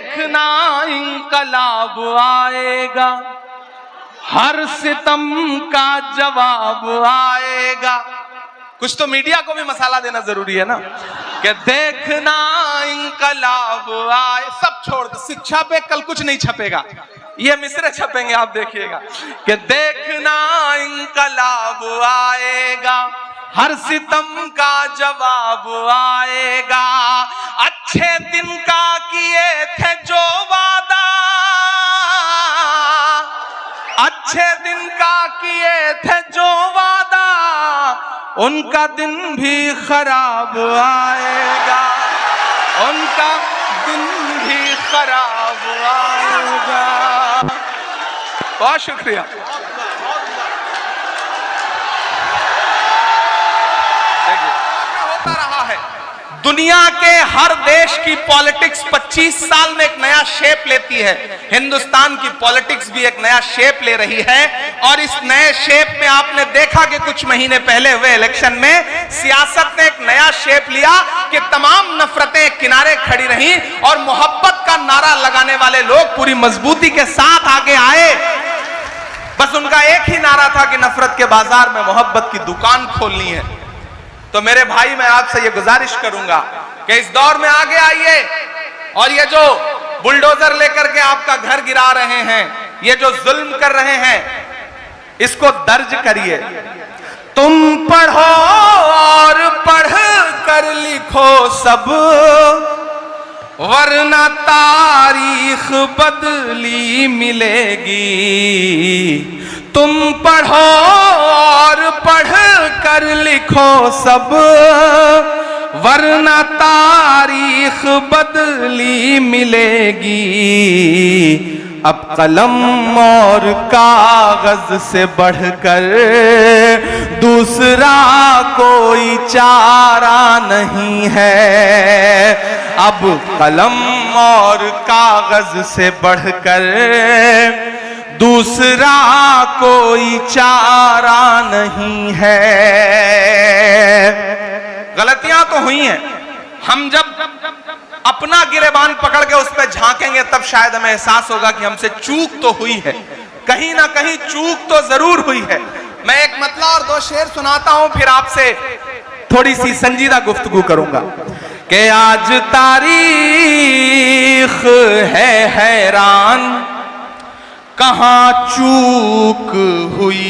देखना इंकलाब आएगा, हर सितम का जवाब आएगा। कुछ तो मीडिया को भी मसाला देना जरूरी है ना, कि देखना इंकलाब आए। सब छोड़ दो, शिक्षा पे कल कुछ नहीं छपेगा, ये मिसरे छपेंगे, आप देखिएगा। कि देखना इंकलाब आएगा, हर सितम का जवाब आएगा। अच्छे दिन का किए थे जो वादा, अच्छे दिन का किए थे जो वादा, उनका दिन भी खराब आएगा, उनका दिन भी खराब आएगा। बहुत शुक्रिया। होता रहा है, दुनिया के हर देश की पॉलिटिक्स 25 साल में एक नया शेप लेती है। हिंदुस्तान की पॉलिटिक्स भी एक नया शेप ले रही है, और इस नए शेप में आपने देखा कि कुछ महीने पहले हुए इलेक्शन में सियासत ने एक नया शेप लिया कि तमाम नफरतें किनारे खड़ी रहीं और मोहब्बत का नारा लगाने वाले लोग पूरी मजबूती के साथ आगे आए। बस उनका एक ही नारा था कि नफरत के बाजार में मोहब्बत की दुकान खोलनी है। तो मेरे भाई, मैं आपसे ये गुजारिश करूंगा कि इस दौर में आगे आइए, और ये जो बुलडोजर लेकर के आपका घर गिरा रहे हैं, ये जो जुल्म कर रहे हैं, इसको दर्ज करिए। तुम पढ़ो और पढ़ कर लिखो सब, वरना तारीख बदली मिलेगी। तुम पढ़ो और पढ़ कर लिखो सब, वरना तारीख बदली मिलेगी। अब कलम और कागज से बढ़कर दूसरा कोई चारा नहीं है। अब कलम और कागज से बढ़कर दूसरा कोई चारा नहीं है। गलतियां तो हुई हैं, हम जब अपना गिरेबान पकड़ के उस पर झांकेंगे तब शायद हमें एहसास होगा कि हमसे चूक तो हुई है, कहीं ना कहीं चूक तो जरूर हुई है। मैं एक मतला और दो शेर सुनाता हूं, फिर आपसे थोड़ी सी संजीदा गुफ्तगू करूंगा। कि आज तारीख है हैरान, कहां चूक हुई।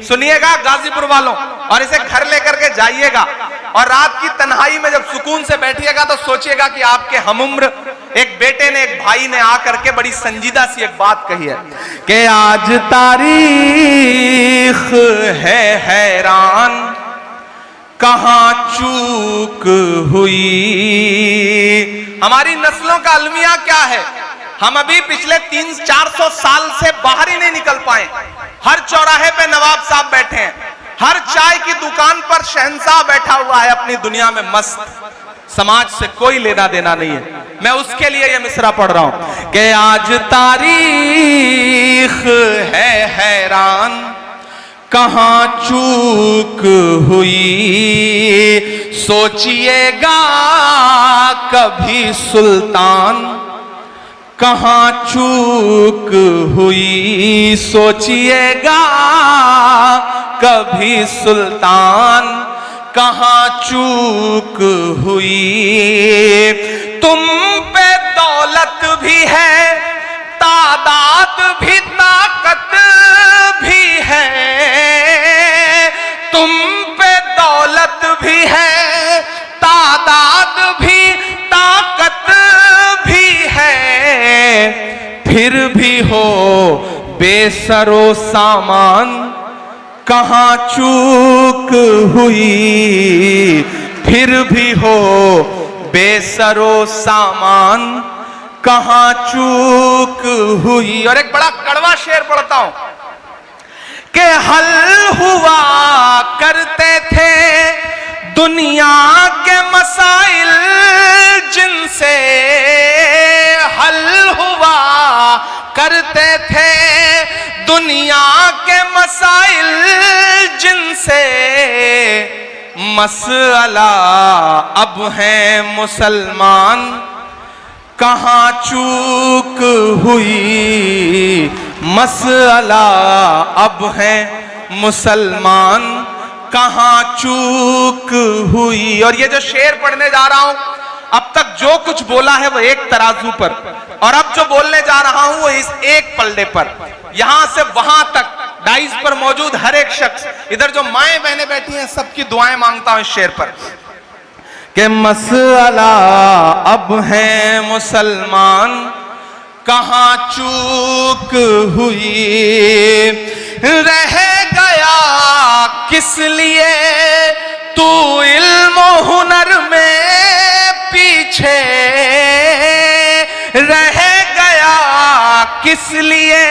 सुनिएगा गाजीपुर वालों, और इसे घर लेकर के जाइएगा, और रात की तन्हाई में जब सुकून से बैठिएगा तो सोचिएगा कि आपके हमउम्र एक बेटे ने, एक भाई ने आकर के बड़ी संजीदा सी एक बात कही है कि आज तारीख है हैरान, कहां चूक हुई। हमारी नस्लों का अलमिया क्या है, हम अभी पिछले 300-400 साल से बाहर ही नहीं निकल पाए। हर चौराहे पे नवाब साहब बैठे हैं, हर चाय की दुकान पर शहंशाह बैठा हुआ है अपनी दुनिया में मस्त। समाज से कोई लेना देना नहीं है। मैं उसके लिए ये मिसरा पढ़ रहा हूं कि आज तारीख है हैरान, कहां चूक हुई। सोचिएगा कभी सुल्तान, कहां चूक हुई। सोचिएगा कभी सुल्तान, कहां चूक हुई। तुम पे दौलत भी है, तादाद भी, ताकत भी है। तुम पे दौलत भी है, तादाद भी, ताकत भी है। फिर भी हो बेसरो सामान, कहां चूक हुई। फिर भी हो बेसरो सामान, कहां चूक हुई। और एक बड़ा कड़वा शेर पढ़ता हूं कि हल हुआ करते थे दुनिया के मसाइल जिनसे, हल हुआ करते थे दुनिया के मसाइल जिनसे। मसला अब हैं मुसलमान, कहाँ चूक हुई, मसला अब है मुसलमान, कहाँ चूक हुई। और ये जो शेर पढ़ने जा रहा हूं, अब तक जो कुछ बोला है वो एक तराजू पर, और अब जो बोलने जा रहा हूं वो इस एक पल्ले पर। यहां से वहां तक डाइस पर मौजूद हर एक शख्स, इधर जो माएं बहनें बैठी हैं, सबकी दुआएं मांगता हूं इस शेर पर कि मसला अब है मुसलमान, कहाँ चूक हुई। रह गया किस लिए तू इल्म हुनर में पीछे, रह गया किस लिए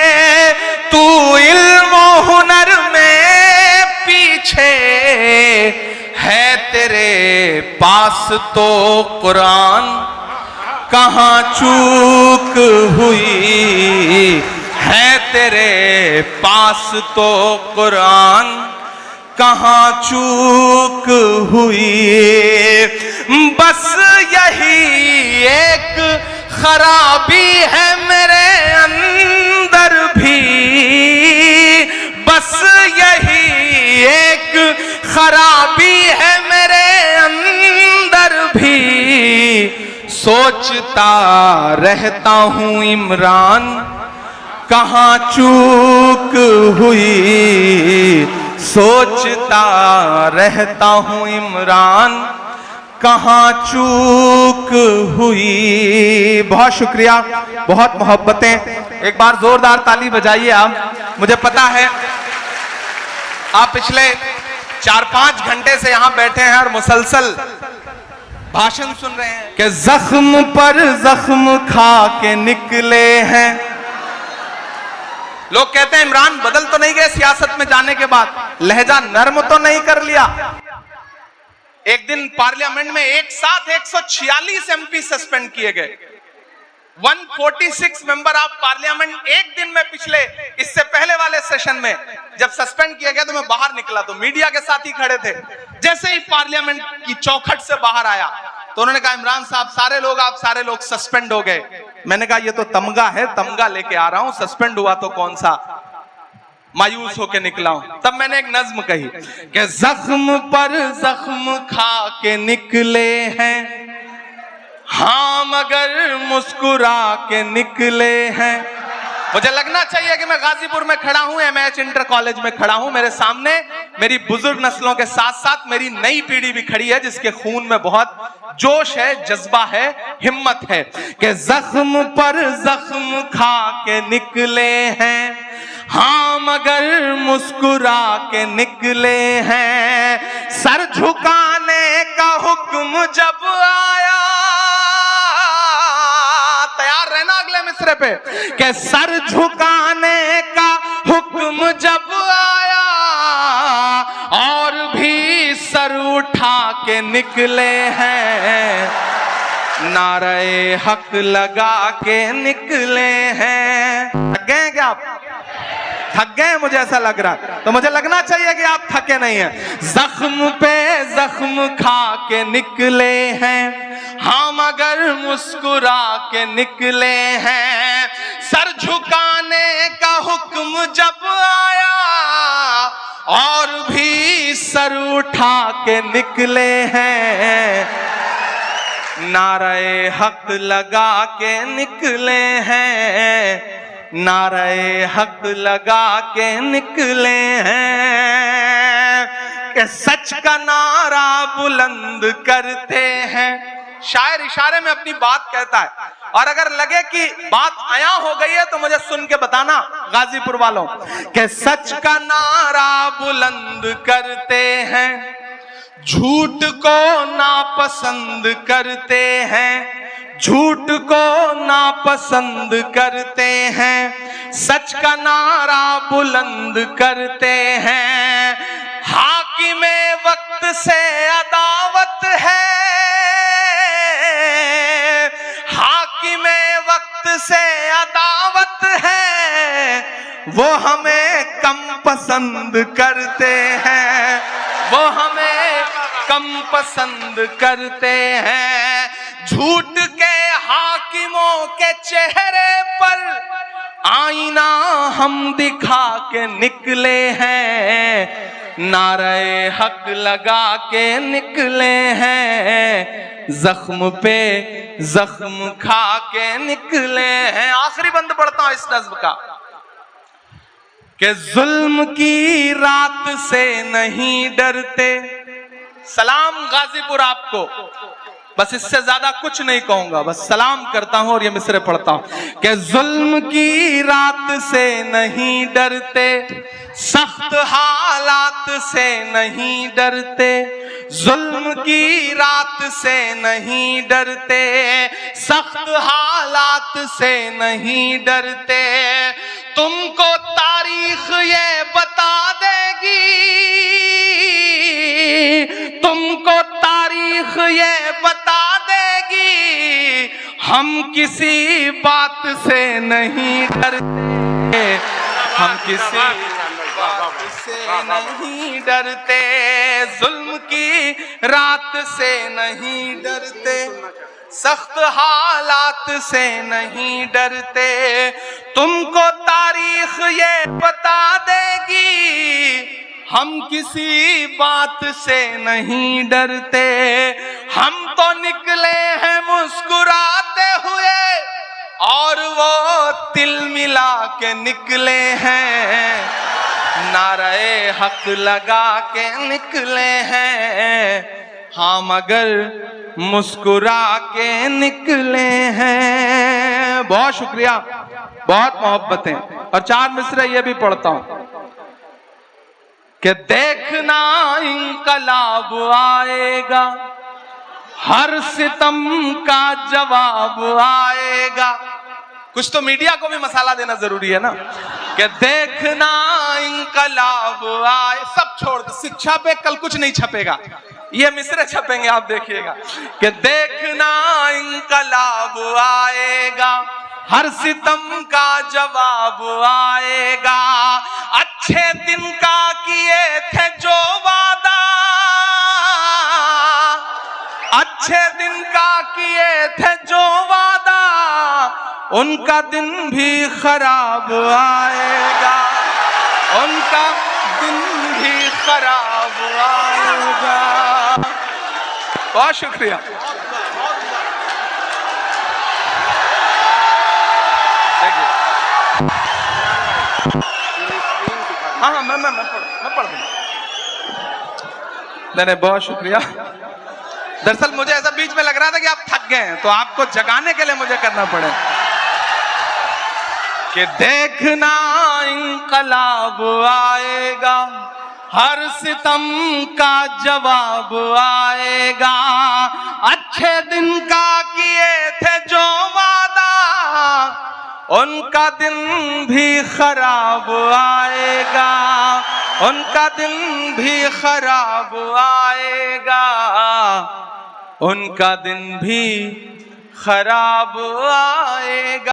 तू इल्म हुनर में पीछे, है तेरे पास तो कुरान, कहाँ चूक हुई, है तेरे पास तो कुरान, कहाँ चूक हुई। बस यही एक खराबी है मेरे अंदर भी, बस यही एक खराबी है मेरे अंदर भी, सोचता रहता हूं इमरान, कहाँ चूक हुई, सोचता रहता हूं इमरान, कहाँ चूक हुई। बहुत शुक्रिया, बहुत मोहब्बतें, एक बार जोरदार ताली बजाइए आप। मुझे पता है आप पिछले 4-5 घंटे से यहां बैठे हैं और मुसलसल भाषण सुन रहे हैं कि जख्म पर जख्म खा के निकले हैं। लोग कहते हैं इमरान बदल तो नहीं गए सियासत में जाने के बाद, लहजा नर्म तो नहीं कर लिया। एक दिन पार्लियामेंट में एक साथ 146 एमपी सस्पेंड किए गए, 146 मेंबर ऑफ पार्लियामेंट एक दिन में। पिछले इससे पहले वाले सेशन में जब सस्पेंड किया गया तो मैं बाहर निकला तो मीडिया के साथ ही खड़े थे। जैसे ही पार्लियामेंट की चौखट से बाहर आया तो उन्होंने कहा इमरान साहब आप सारे लोग सस्पेंड हो गए। मैंने कहा ये तो तमगा है, तमगा लेके आ रहा हूं, सस्पेंड हुआ तो कौन सा, मायूस होके निकला हूं। तब मैंने एक नज्म कही कि जख्म पर जख्म खा के निकले हैं, हाँ मगर मुस्कुरा के निकले हैं। मुझे लगना चाहिए कि मैं गाजीपुर में खड़ा हूं, एमएच इंटर कॉलेज में खड़ा हूं, मेरे सामने मेरी बुजुर्ग नस्लों के साथ साथ मेरी नई पीढ़ी भी खड़ी है जिसके खून में बहुत जोश है, जज्बा है, हिम्मत है कि जख्म पर जख्म खा के निकले हैं, हाँ मगर मुस्कुरा के निकले हैं। सर झुकाने का हुक्म जब आया, तैयार रहना अगले मिसरे पे, कि सर झुकाने का हुक्म जब आया और भी सर उठा के निकले हैं, नारे हक लगा के निकले हैं। थक गए क्या आप? थक गए? मुझे ऐसा लग रहा है, तो मुझे लगना चाहिए कि आप थके नहीं हैं। जख्म पे जख्म खा के निकले हैं, हाँ मगर मुस्कुरा के निकले हैं। सर झुकाने का हुक्म जब आया और भी सर उठा के निकले हैं, नारे हक लगा के निकले हैं, नारे हक लगा के निकले हैं। कि सच का नारा बुलंद करते हैं, शायर इशारे में अपनी बात कहता है, और अगर लगे कि बात आया हो गई है तो मुझे सुन के बताना गाजीपुर वालों, कि सच का नारा बुलंद करते हैं, झूठ को नापसंद करते हैं, झूठ को नापसंद करते हैं, सच का नारा बुलंद करते हैं। हाकिमे वक्त से अदावत है, हाकिमे वक्त से अदावत है, वो हमें कम पसंद करते हैं, वो हमें कम पसंद करते हैं। झूठ के हाकिम हाकिमों के चेहरे पर आईना हम दिखा के निकले हैं, नारे हक लगा के निकले हैं, जख्म पे जख्म खा के निकले हैं। आखिरी बंद पढ़ता हूं इस नज्म का कि जुल्म की रात से नहीं डरते। सलाम गाजीपुर आपको, बस इससे ज्यादा कुछ नहीं कहूंगा, बस सलाम करता हूं और ये मिसरे पढ़ता हूं कि जुल्म की रात से नहीं डरते, सख्त हालात से नहीं डरते, जुल्म की रात से नहीं डरते, सख्त हालात से नहीं डरते। तुमको तारीख ये बता देगी, तुमको तारीख ये बता देगी, हम किसी बात से नहीं डरते, हम किसी बात से नहीं डरते, जुल्म की रात से नहीं डरते, सख्त हालात से नहीं डरते। तुमको तारीख ये बता देगी, हम किसी बात से नहीं डरते। हम तो निकले हैं मुस्कुराते हुए और वो तिल मिला के निकले हैं, नारे हक लगा के निकले हैं, हाँ मगर मुस्कुरा के निकले हैं। बहुत शुक्रिया, बहुत मोहब्बतें। और 4 मिसरे ये भी पढ़ता हूं कि देखना इंकलाब आएगा, हर सितम का जवाब आएगा। कुछ तो मीडिया को भी मसाला देना जरूरी है ना, कि देखना इंकलाब आए। सब छोड़ दो, शिक्षा पे कल कुछ नहीं छपेगा, ये मिसरे छपेंगे, आप देखिएगा कि देखना इंकलाब आएगा, हर सितम का जवाब आएगा। अच्छे दिन का किए थे जो वादा, अच्छे दिन का किए थे जो वादा, उनका दिन भी खराब आएगा, उनका दिन भी खराब आएगा। बहुत शुक्रिया। हाँ मैं पढ़ दूंगा। नहीं, बहुत शुक्रिया। दरअसल मुझे ऐसा बीच में लग रहा था कि आप थक गए हैं, तो आपको जगाने के लिए मुझे करना पड़े कि देखना इंकलाब आएगा, हर सितम का जवाब आएगा। अच्छे दिन का किए थे जो वादा, उनका दिन भी खराब आएगा, उनका दिन भी खराब आएगा, उनका दिन भी खराब आएगा।